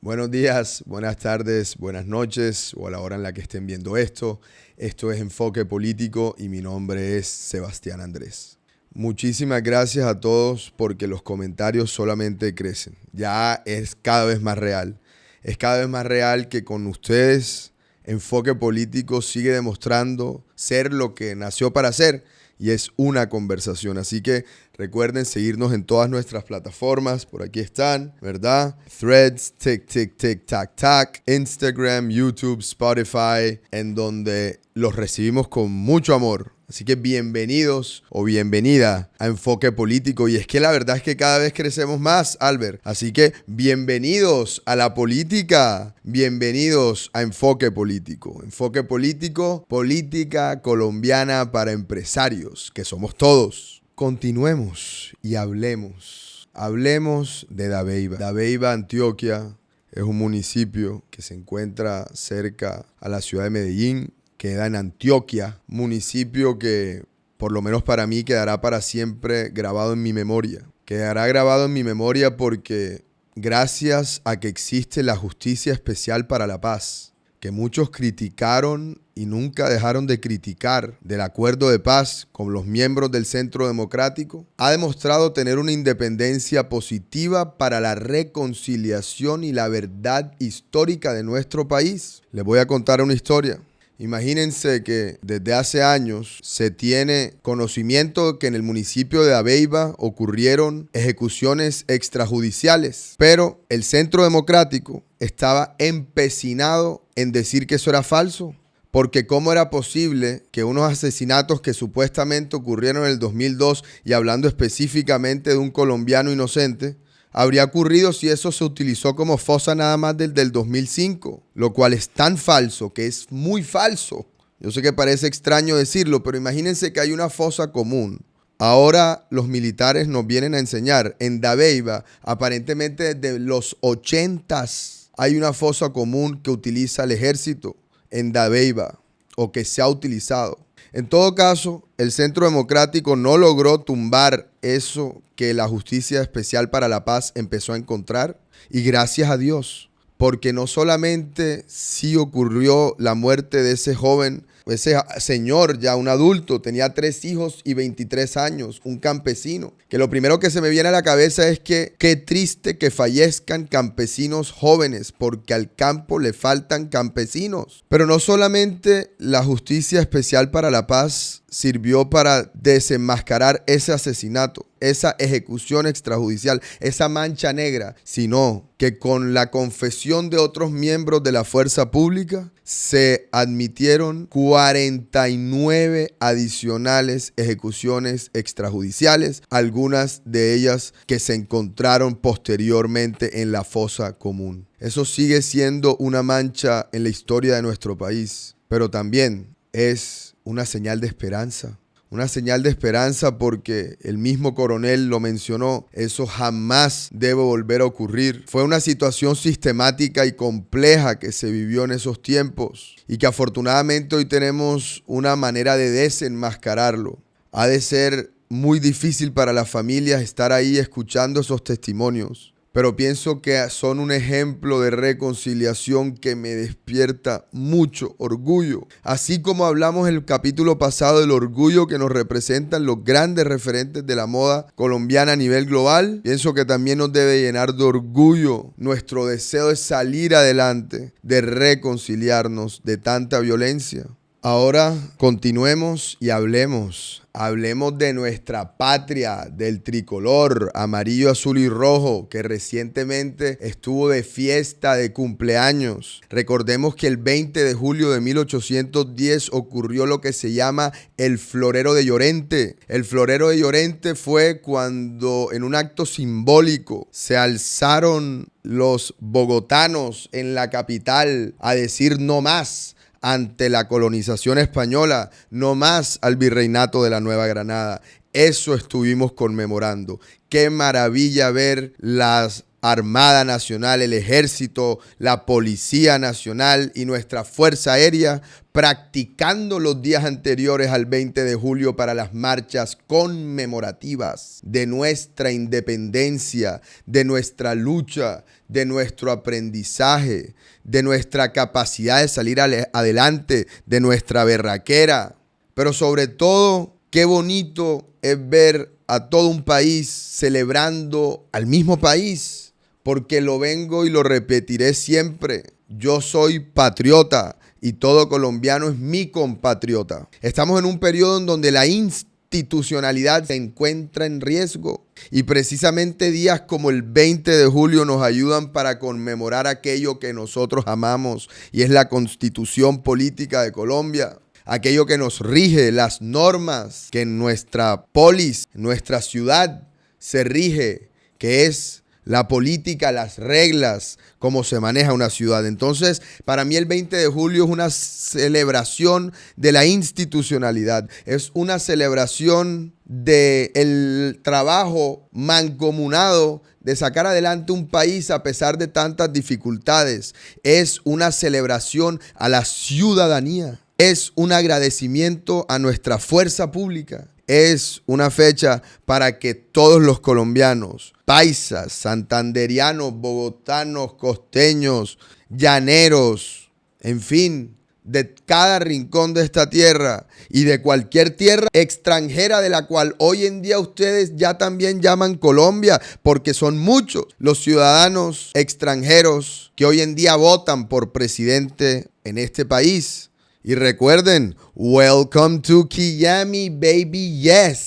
Buenos días, buenas tardes, buenas noches o a la hora en la que estén viendo esto. Esto es Enfoque Político y mi nombre es Sebastián Andrés. Muchísimas gracias a todos porque los comentarios solamente crecen. Ya es cada vez más real. Es cada vez más real que con ustedes Enfoque Político sigue demostrando ser lo que nació para ser y es una conversación. Así que recuerden seguirnos en todas nuestras plataformas. Por aquí están, ¿verdad? Threads, TikTok, Instagram, YouTube, Spotify, en donde los recibimos con mucho amor. Así que bienvenidos o bienvenida a Enfoque Político. Y es que la verdad es que cada vez crecemos más, Albert. Así que bienvenidos a la política. Bienvenidos a Enfoque Político. Enfoque Político, política colombiana para empresarios, que somos todos. Continuemos y hablemos. Hablemos de Dabeiba. Dabeiba, Antioquia, es un municipio que se encuentra cerca a la ciudad de Medellín. Queda en Antioquia, municipio que por lo menos para mí quedará para siempre grabado en mi memoria. Quedará grabado en mi memoria porque gracias a que existe la Justicia Especial para la Paz, que muchos criticaron y nunca dejaron de criticar del acuerdo de paz con los miembros del Centro Democrático, ha demostrado tener una independencia positiva para la reconciliación y la verdad histórica de nuestro país. Les voy a contar una historia. Imagínense que desde hace años se tiene conocimiento que en el municipio de Dabeiba ocurrieron ejecuciones extrajudiciales, pero el Centro Democrático estaba empecinado en decir que eso era falso. Porque ¿cómo era posible que unos asesinatos que supuestamente ocurrieron en el 2002, y hablando específicamente de un colombiano inocente, habría ocurrido si eso se utilizó como fosa nada más del 2005? Lo cual es tan falso que es muy falso. Yo sé que parece extraño decirlo, pero imagínense que hay una fosa común. Ahora los militares nos vienen a enseñar en Dabeiba, aparentemente desde los 80s, hay una fosa común que utiliza el ejército en Dabeiba, o que se ha utilizado. En todo caso, el Centro Democrático no logró tumbar eso que la Justicia Especial para la Paz empezó a encontrar. Y gracias a Dios, porque no solamente sí ocurrió la muerte de ese joven, ese señor ya un adulto, tenía 3 hijos y 23 años, un campesino, que lo primero que se me viene a la cabeza es que qué triste que fallezcan campesinos jóvenes, porque al campo le faltan campesinos. Pero no solamente la Justicia Especial para la Paz sirvió para desenmascarar ese asesinato, esa ejecución extrajudicial, esa mancha negra, sino que con la confesión de otros miembros de la fuerza pública se admitieron 49 adicionales ejecuciones extrajudiciales, algunas de ellas que se encontraron posteriormente en la fosa común. Eso sigue siendo una mancha en la historia de nuestro país, pero también es una señal de esperanza. Una señal de esperanza porque el mismo coronel lo mencionó, eso jamás debe volver a ocurrir. Fue una situación sistemática y compleja que se vivió en esos tiempos y que afortunadamente hoy tenemos una manera de desenmascararlo. Ha de ser muy difícil para las familias estar ahí escuchando esos testimonios. Pero pienso que son un ejemplo de reconciliación que me despierta mucho orgullo. Así como hablamos en el capítulo pasado del orgullo que nos representan los grandes referentes de la moda colombiana a nivel global, pienso que también nos debe llenar de orgullo nuestro deseo de salir adelante, de reconciliarnos de tanta violencia. Ahora continuemos y hablemos. Hablemos de nuestra patria, del tricolor amarillo, azul y rojo, que recientemente estuvo de fiesta de cumpleaños. Recordemos que el 20 de julio de 1810 ocurrió lo que se llama el Florero de Llorente. El Florero de Llorente fue cuando en un acto simbólico se alzaron los bogotanos en la capital a decir no más ante la colonización española, no más al virreinato de la Nueva Granada. Eso estuvimos conmemorando. Qué maravilla ver las Armada Nacional, el Ejército, la Policía Nacional y nuestra Fuerza Aérea practicando los días anteriores al 20 de julio para las marchas conmemorativas de nuestra independencia, de nuestra lucha, de nuestro aprendizaje, de nuestra capacidad de salir adelante, de nuestra berraquera. Pero sobre todo, qué bonito es ver a todo un país celebrando al mismo país, porque lo vengo y lo repetiré siempre. Yo soy patriota y todo colombiano es mi compatriota. Estamos en un periodo en donde la institucionalidad se encuentra en riesgo y precisamente días como el 20 de julio nos ayudan para conmemorar aquello que nosotros amamos y es la Constitución Política de Colombia. Aquello que nos rige, las normas que en nuestra polis, en nuestra ciudad se rige, que es la política, las reglas, cómo se maneja una ciudad. Entonces, para mí el 20 de julio es una celebración de la institucionalidad, es una celebración del trabajo mancomunado de sacar adelante un país a pesar de tantas dificultades. Es una celebración a la ciudadanía. Es un agradecimiento a nuestra fuerza pública. Es una fecha para que todos los colombianos, paisas, santanderianos, bogotanos, costeños, llaneros, en fin, de cada rincón de esta tierra y de cualquier tierra extranjera de la cual hoy en día ustedes ya también llaman Colombia, porque son muchos los ciudadanos extranjeros que hoy en día votan por presidente en este país. Y recuerden, welcome to Kiami, baby, yes.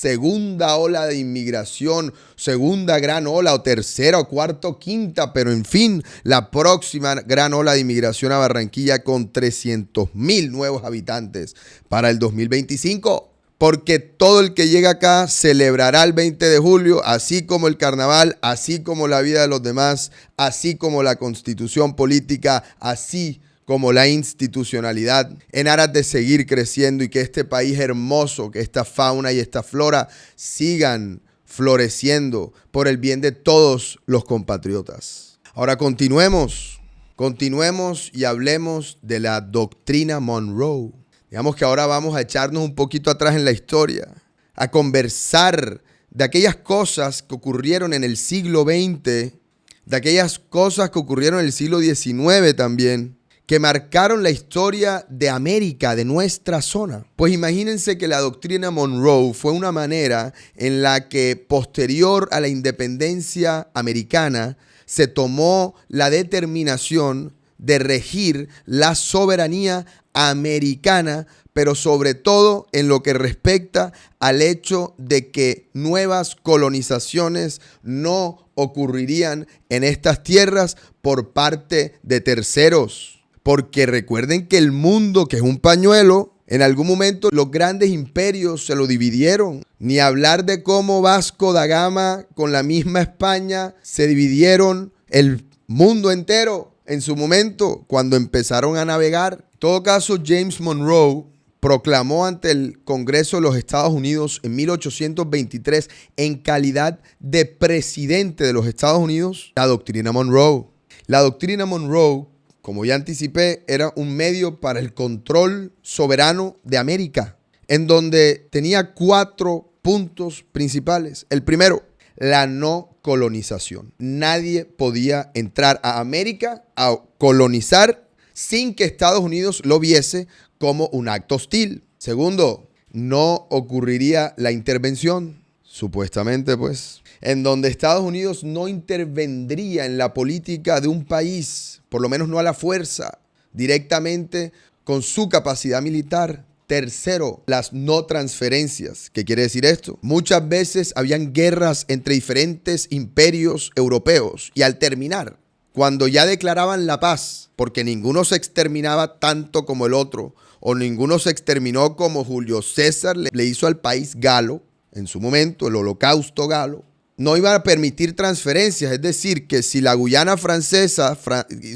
Segunda ola de inmigración, segunda gran ola o tercera o cuarta o quinta, pero en fin, la próxima gran ola de inmigración a Barranquilla con 300,000 nuevos habitantes para el 2025. Porque todo el que llega acá celebrará el 20 de julio, así como el carnaval, así como la vida de los demás, así como la constitución política, así como la institucionalidad, en aras de seguir creciendo y que este país hermoso, que esta fauna y esta flora sigan floreciendo por el bien de todos los compatriotas. Ahora continuemos y hablemos de la doctrina Monroe. Digamos que ahora vamos a echarnos un poquito atrás en la historia, a conversar de aquellas cosas que ocurrieron en el siglo XX, de aquellas cosas que ocurrieron en el siglo XIX también, que marcaron la historia de América, de nuestra zona. Pues imagínense que la doctrina Monroe fue una manera en la que posterior a la independencia americana se tomó la determinación de regir la soberanía americana, pero sobre todo en lo que respecta al hecho de que nuevas colonizaciones no ocurrirían en estas tierras por parte de terceros. Porque recuerden que el mundo, que es un pañuelo, en algún momento los grandes imperios se lo dividieron. Ni hablar de cómo Vasco da Gama con la misma España se dividieron el mundo entero en su momento cuando empezaron a navegar. En todo caso, James Monroe proclamó ante el Congreso de los Estados Unidos en 1823 en calidad de presidente de los Estados Unidos la doctrina Monroe. La doctrina Monroe, como ya anticipé, era un medio para el control soberano de América, en donde tenía 4 puntos principales. El primero, la no colonización. Nadie podía entrar a América a colonizar sin que Estados Unidos lo viese como un acto hostil. Segundo, no ocurriría la intervención, supuestamente pues, en donde Estados Unidos no intervendría en la política de un país, por lo menos no a la fuerza, directamente con su capacidad militar. Tercero, las no transferencias. ¿Qué quiere decir esto? Muchas veces habían guerras entre diferentes imperios europeos y al terminar, cuando ya declaraban la paz, porque ninguno se exterminaba tanto como el otro, o ninguno se exterminó como Julio César le hizo al país galo, en su momento, el holocausto galo, no iba a permitir transferencias. Es decir, que si la Guyana francesa,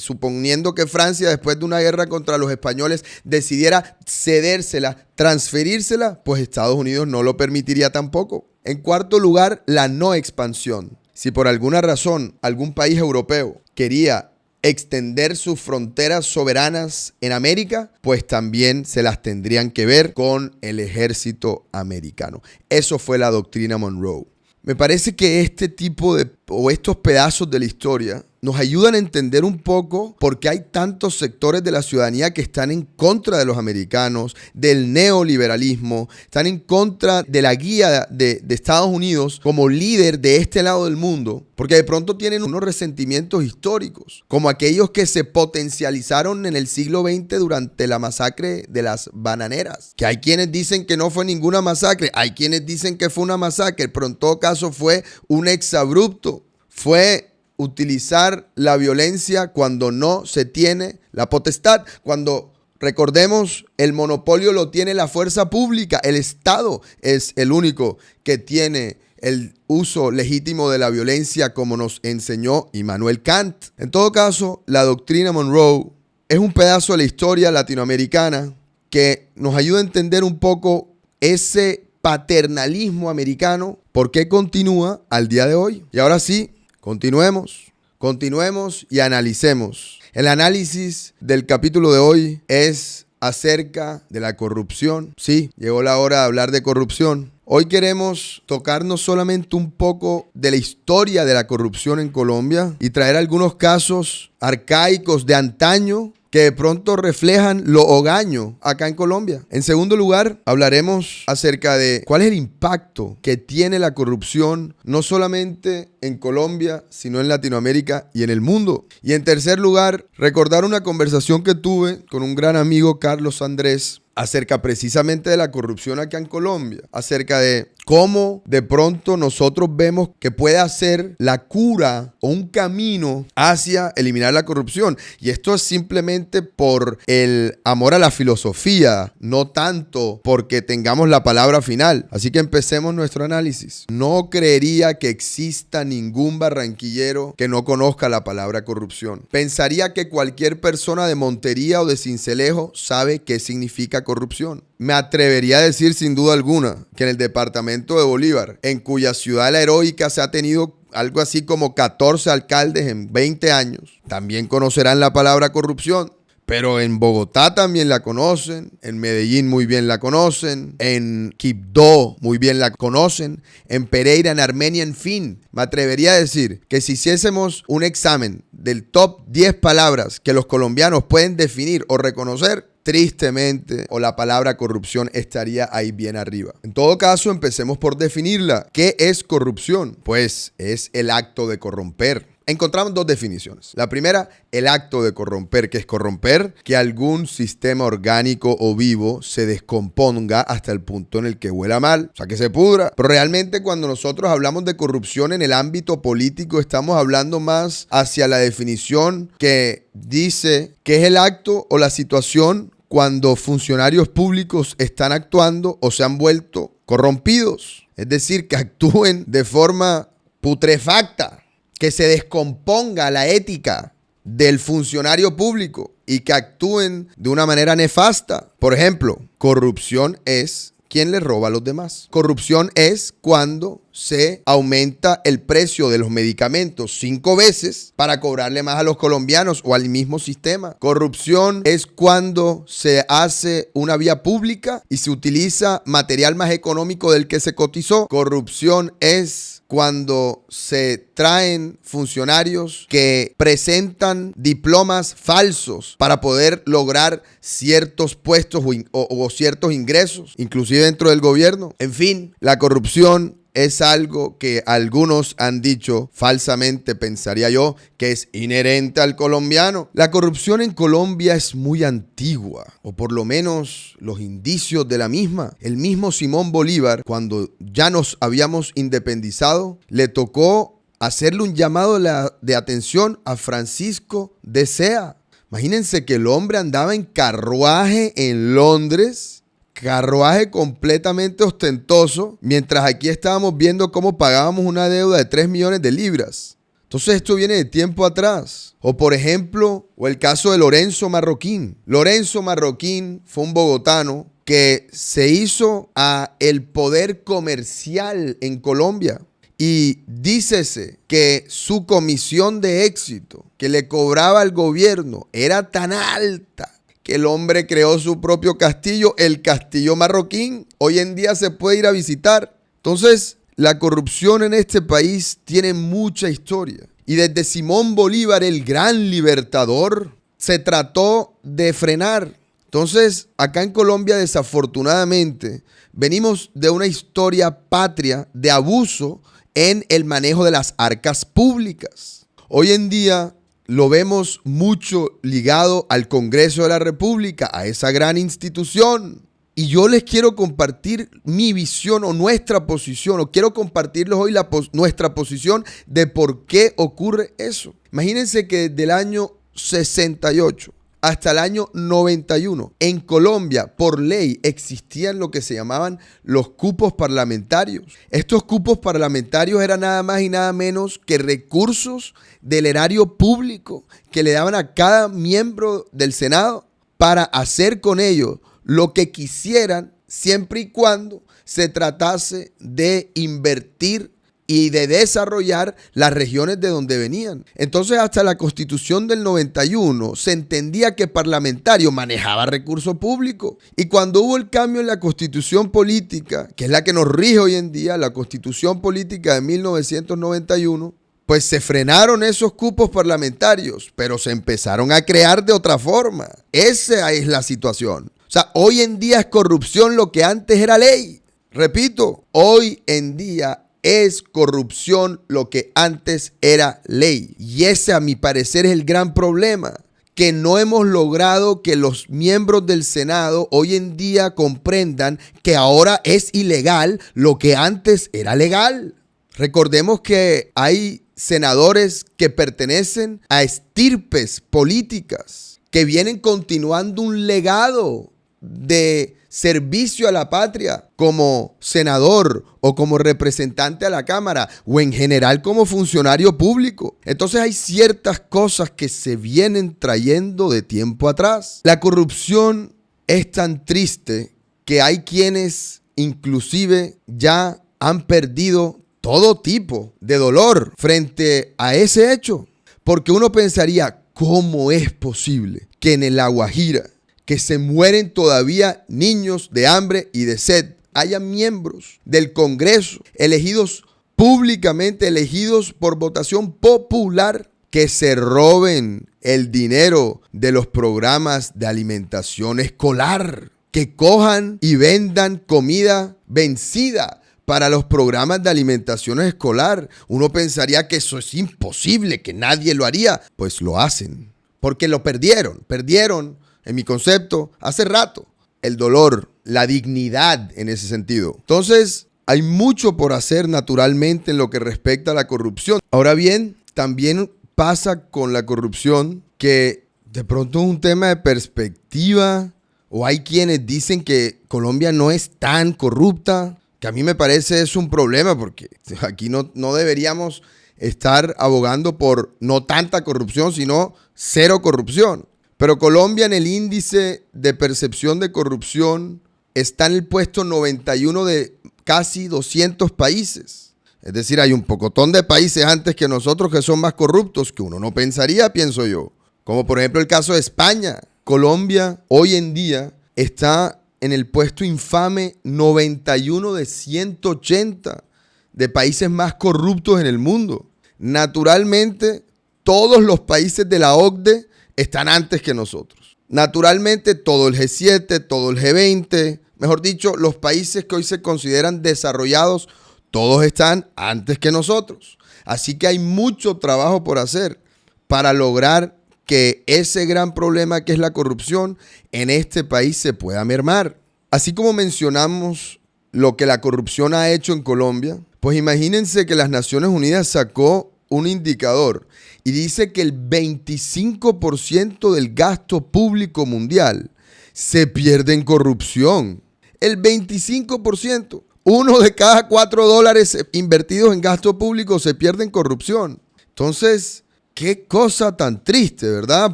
suponiendo que Francia después de una guerra contra los españoles decidiera cedérsela, transferírsela, pues Estados Unidos no lo permitiría tampoco. En cuarto lugar, la no expansión. si por alguna razón algún país europeo quería extender sus fronteras soberanas en América, pues también se las tendrían que ver con el ejército americano. Eso fue la doctrina Monroe. Me parece que este tipo o estos pedazos de la historia nos ayudan a entender un poco por qué hay tantos sectores de la ciudadanía que están en contra de los americanos, del neoliberalismo, están en contra de la guía de Estados Unidos como líder de este lado del mundo, porque de pronto tienen unos resentimientos históricos, como aquellos que se potencializaron en el siglo XX durante la masacre de las bananeras, que hay quienes dicen que no fue ninguna masacre, hay quienes dicen que fue una masacre, pero en todo caso fue un exabrupto, fue utilizar la violencia cuando no se tiene la potestad, cuando, recordemos, el monopolio lo tiene la fuerza pública, el Estado es el único que tiene el uso legítimo de la violencia, como nos enseñó Immanuel Kant. En todo caso, la doctrina Monroe es un pedazo de la historia latinoamericana que nos ayuda a entender un poco ese paternalismo americano, por qué continúa al día de hoy. Y ahora sí, continuemos y analicemos. El análisis del capítulo de hoy es acerca de la corrupción. Sí, llegó la hora de hablar de corrupción. Hoy queremos tocarnos solamente un poco de la historia de la corrupción en Colombia y traer algunos casos arcaicos de antaño que de pronto reflejan lo hogaño acá en Colombia. En segundo lugar, hablaremos acerca de cuál es el impacto que tiene la corrupción, no solamente en Colombia, sino en Latinoamérica y en el mundo. Y en tercer lugar, recordar una conversación que tuve con un gran amigo, Carlos Andrés, acerca precisamente de la corrupción acá en Colombia, acerca de cómo de pronto nosotros vemos que puede hacer la cura o un camino hacia eliminar la corrupción. Y esto es simplemente por el amor a la filosofía, no tanto porque tengamos la palabra final. Así que empecemos nuestro análisis. No creería que exista ningún barranquillero que no conozca la palabra corrupción. Pensaría que cualquier persona de Montería o de Sincelejo sabe qué significa corrupción. Me atrevería a decir sin duda alguna que en el departamento de Bolívar, en cuya ciudad la heroica se ha tenido algo así como 14 alcaldes en 20 años, también conocerán la palabra corrupción. Pero en Bogotá también la conocen, en Medellín muy bien la conocen, en Quibdó muy bien la conocen, en Pereira, en Armenia, en fin. Me atrevería a decir que si hiciésemos un examen del top 10 palabras que los colombianos pueden definir o reconocer, tristemente, o la palabra corrupción estaría ahí bien arriba. En todo caso, empecemos por definirla. ¿Qué es corrupción? Pues es el acto de corromper. Encontramos dos definiciones. La primera, el acto de corromper. ¿Qué es corromper? Que algún sistema orgánico o vivo se descomponga hasta el punto en el que huela mal, o sea, que se pudra. Pero realmente cuando nosotros hablamos de corrupción en el ámbito político, estamos hablando más hacia la definición que dice que es el acto o la situación cuando funcionarios públicos están actuando o se han vuelto corrompidos. Es decir, que actúen de forma putrefacta, que se descomponga la ética del funcionario público y que actúen de una manera nefasta. Por ejemplo, corrupción es quien le roba a los demás. Corrupción es cuando se aumenta el precio de los medicamentos 5 veces para cobrarle más a los colombianos o al mismo sistema. Corrupción es cuando se hace una vía pública y se utiliza material más económico del que se cotizó. Corrupción es cuando se traen funcionarios que presentan diplomas falsos para poder lograr ciertos puestos o ciertos ingresos, inclusive dentro del gobierno. En fin, la corrupción es algo que algunos han dicho falsamente, pensaría yo, que es inherente al colombiano. La corrupción en Colombia es muy antigua, o por lo menos los indicios de la misma. El mismo Simón Bolívar, cuando ya nos habíamos independizado, le tocó hacerle un llamado de atención a Francisco de Sea. Imagínense que el hombre andaba en carruaje en Londres, carruaje completamente ostentoso, mientras aquí estábamos viendo cómo pagábamos una deuda de 3 millones de libras. Entonces esto viene de tiempo atrás. O por ejemplo, o el caso de Lorenzo Marroquín. Lorenzo Marroquín fue un bogotano que se hizo a el poder comercial en Colombia Y dícese que su comisión de éxito que le cobraba al gobierno era tan alta que el hombre creó su propio castillo, el Castillo Marroquín. Hoy en día se puede ir a visitar. Entonces, la corrupción en este país tiene mucha historia. Y desde Simón Bolívar, el gran libertador, se trató de frenar. Entonces, acá en Colombia, desafortunadamente, venimos de una historia patria de abuso en el manejo de las arcas públicas. Hoy en día lo vemos mucho ligado al Congreso de la República, a esa gran institución. Y yo les quiero compartir mi visión o nuestra posición, o quiero compartirles hoy nuestra posición de por qué ocurre eso. Imagínense que desde el año 68 hasta el año 91, en Colombia, por ley, existían lo que se llamaban los cupos parlamentarios. Estos cupos parlamentarios eran nada más y nada menos que recursos del erario público que le daban a cada miembro del Senado para hacer con ellos lo que quisieran, siempre y cuando se tratase de invertir y de desarrollar las regiones de donde venían. Entonces, hasta la Constitución del 91 se entendía que parlamentario manejaba recursos públicos. Y cuando hubo el cambio en la Constitución política, que es la que nos rige hoy en día, la Constitución política de 1991, pues se frenaron esos cupos parlamentarios, pero se empezaron a crear de otra forma. Esa es la situación. O sea, hoy en día es corrupción lo que antes era ley. Repito, hoy en día es corrupción lo que antes era ley. Y ese, a mi parecer, es el gran problema, que no hemos logrado que los miembros del Senado hoy en día comprendan que ahora es ilegal lo que antes era legal. Recordemos que hay senadores que pertenecen a estirpes políticas que vienen continuando un legado de servicio a la patria como senador o como representante a la Cámara o en general como funcionario público. Entonces hay ciertas cosas que se vienen trayendo de tiempo atrás. La corrupción es tan triste que hay quienes inclusive ya han perdido todo tipo de dolor frente a ese hecho. Porque uno pensaría, ¿cómo es posible que en La Guajira, que se mueren todavía niños de hambre y de sed, haya miembros del Congreso elegidos públicamente, elegidos por votación popular, que se roben el dinero de los programas de alimentación escolar, que cojan y vendan comida vencida para los programas de alimentación escolar? Uno pensaría que eso es imposible, que nadie lo haría. Pues lo hacen, porque lo perdieron, en mi concepto, hace rato, el dolor, la dignidad en ese sentido. Entonces, hay mucho por hacer naturalmente en lo que respecta a la corrupción. Ahora bien, también pasa con la corrupción que de pronto es un tema de perspectiva, o hay quienes dicen que Colombia no es tan corrupta, que a mí me parece es un problema, porque aquí no deberíamos estar abogando por no tanta corrupción, sino cero corrupción. Pero Colombia, en el índice de percepción de corrupción, está en el puesto 91 de casi 200 países. Es decir, hay un pocotón de países antes que nosotros que son más corruptos que uno no pensaría, pienso yo. Como por ejemplo el caso de España. Colombia hoy en día está en el puesto infame 91 de 180 de países más corruptos en el mundo. Naturalmente, todos los países de la OCDE están antes que nosotros. Naturalmente, todo el G7, todo el G20, mejor dicho, los países que hoy se consideran desarrollados, todos están antes que nosotros. Así que hay mucho trabajo por hacer para lograr que ese gran problema que es la corrupción en este país se pueda mermar. Así como mencionamos lo que la corrupción ha hecho en Colombia, pues imagínense que las Naciones Unidas sacó un indicador y dice que el 25% del gasto público mundial se pierde en corrupción. El 25%. Uno de cada $4 invertidos en gasto público se pierde en corrupción. Entonces, qué cosa tan triste, ¿verdad?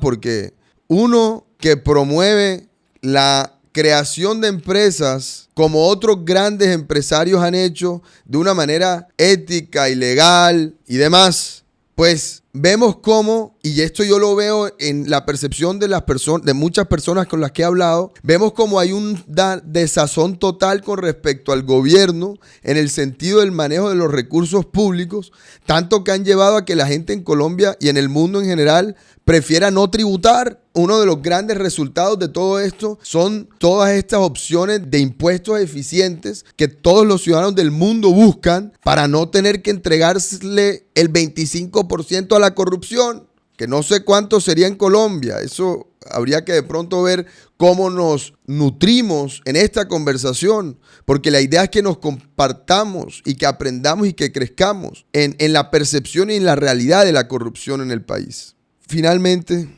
Porque uno que promueve la creación de empresas, como otros grandes empresarios han hecho, de una manera ética y legal y demás, pues vemos cómo, y esto yo lo veo en la percepción de las personas, de muchas personas con las que he hablado, vemos cómo hay un desazón total con respecto al gobierno en el sentido del manejo de los recursos públicos, tanto que han llevado a que la gente en Colombia y en el mundo en general prefiera no tributar. Uno de los grandes resultados de todo esto son todas estas opciones de impuestos eficientes que todos los ciudadanos del mundo buscan para no tener que entregarle el 25% a la corrupción, que no sé cuánto sería en Colombia. Eso habría que de pronto ver cómo nos nutrimos en esta conversación, porque la idea es que nos compartamos y que aprendamos y que crezcamos en la percepción y en la realidad de la corrupción en el país. Finalmente,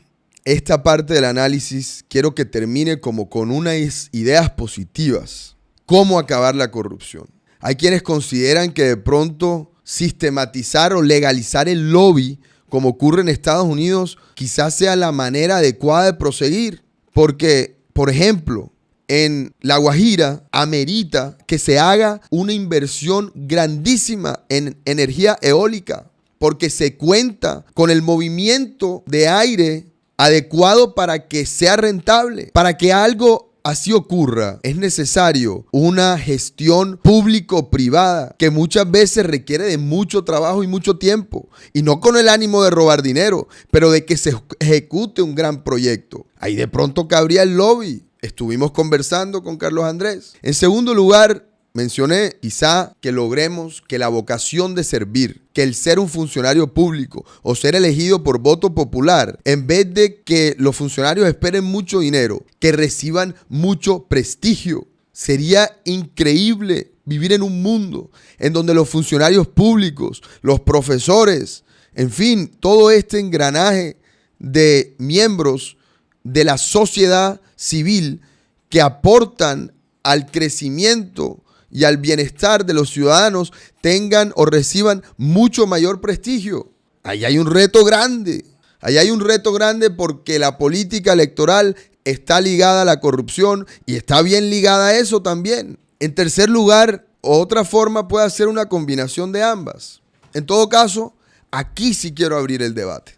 esta parte del análisis quiero que termine como con unas ideas positivas. ¿Cómo acabar la corrupción? Hay quienes consideran que de pronto sistematizar o legalizar el lobby, como ocurre en Estados Unidos, quizás sea la manera adecuada de proseguir. Porque, por ejemplo, en La Guajira amerita que se haga una inversión grandísima en energía eólica, porque se cuenta con el movimiento de aire adecuado para que sea rentable. Para que algo así ocurra, es necesario una gestión público-privada que muchas veces requiere de mucho trabajo y mucho tiempo, y no con el ánimo de robar dinero, pero de que se ejecute un gran proyecto. Ahí de pronto cabría el lobby. Estuvimos conversando con Carlos Andrés. En segundo lugar, mencioné quizá que logremos que la vocación de servir, que el ser un funcionario público o ser elegido por voto popular, en vez de que los funcionarios esperen mucho dinero, que reciban mucho prestigio. Sería increíble vivir en un mundo en donde los funcionarios públicos, los profesores, en fin, todo este engranaje de miembros de la sociedad civil que aportan al crecimiento y al bienestar de los ciudadanos tengan o reciban mucho mayor prestigio. Ahí hay un reto grande. Ahí hay un reto grande porque la política electoral está ligada a la corrupción y está bien ligada a eso también. En tercer lugar, otra forma puede ser una combinación de ambas. En todo caso, aquí sí quiero abrir el debate.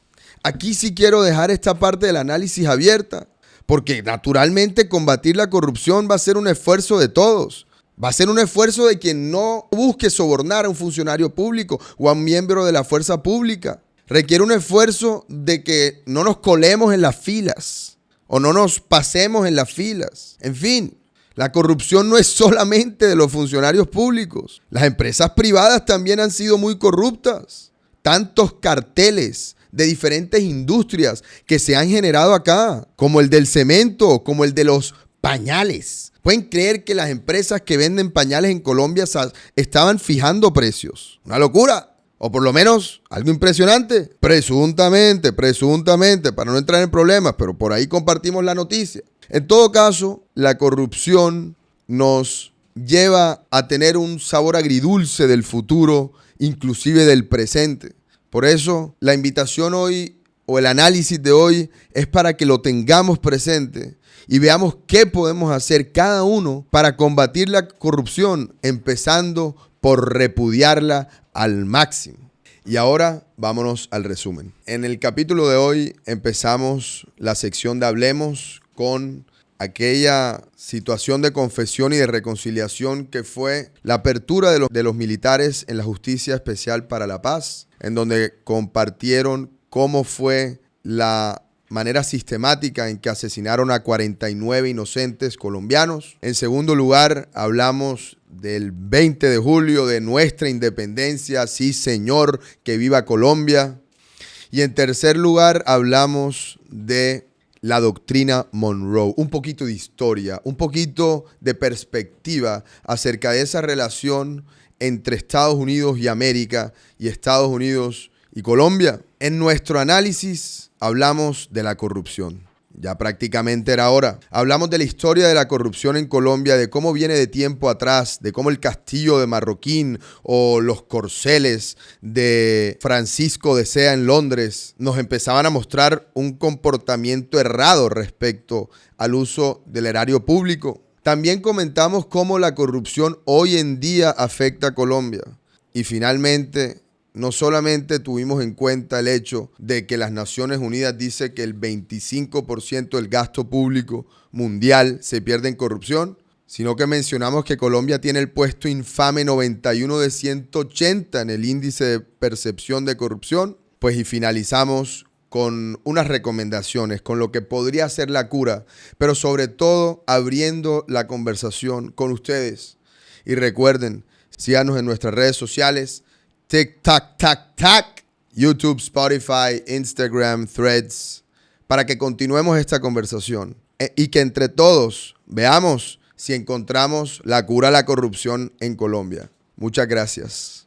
Aquí sí quiero dejar esta parte del análisis abierta, porque naturalmente combatir la corrupción va a ser un esfuerzo de todos. Va a ser un esfuerzo de quien no busque sobornar a un funcionario público o a un miembro de la fuerza pública. Requiere un esfuerzo de que no nos colemos en las filas o no nos pasemos en las filas. En fin, la corrupción no es solamente de los funcionarios públicos. Las empresas privadas también han sido muy corruptas. Tantos carteles de diferentes industrias que se han generado acá, como el del cemento, como el de los pañales. ¿Pueden creer que las empresas que venden pañales en Colombia estaban fijando precios? Una locura. O por lo menos algo impresionante. Presuntamente, para no entrar en problemas, pero por ahí compartimos la noticia. En todo caso, la corrupción nos lleva a tener un sabor agridulce del futuro, inclusive del presente. Por eso, la invitación hoy, o el análisis de hoy, es para que lo tengamos presente y veamos qué podemos hacer cada uno para combatir la corrupción, empezando por repudiarla al máximo. Y ahora vámonos al resumen. En el capítulo de hoy empezamos la sección de Hablemos con aquella situación de confesión y de reconciliación que fue la apertura de los militares en la Justicia Especial para la Paz, en donde compartieron cómo fue la manera sistemática en que asesinaron a 49 inocentes colombianos. En segundo lugar, hablamos del 20 de julio de nuestra independencia. Sí, señor, que viva Colombia. Y en tercer lugar, hablamos de la doctrina Monroe, un poquito de historia, un poquito de perspectiva acerca de esa relación entre Estados Unidos y América y Estados Unidos y Colombia. En nuestro análisis hablamos de la corrupción. Ya prácticamente era hora. Hablamos de la historia de la corrupción en Colombia, de cómo viene de tiempo atrás, de cómo el castillo de Marroquín o los corceles de Francisco de Sea en Londres nos empezaban a mostrar un comportamiento errado respecto al uso del erario público. También comentamos cómo la corrupción hoy en día afecta a Colombia. Y finalmente, no solamente tuvimos en cuenta el hecho de que las Naciones Unidas dice que el 25% del gasto público mundial se pierde en corrupción, sino que mencionamos que Colombia tiene el puesto infame 91 de 180 en el índice de percepción de corrupción. Pues y finalizamos con unas recomendaciones, con lo que podría ser la cura, pero sobre todo abriendo la conversación con ustedes. Y recuerden, síganos en nuestras redes sociales, TikTok, YouTube, Spotify, Instagram, Threads, para que continuemos esta conversación y que entre todos veamos si encontramos la cura a la corrupción en Colombia. Muchas gracias.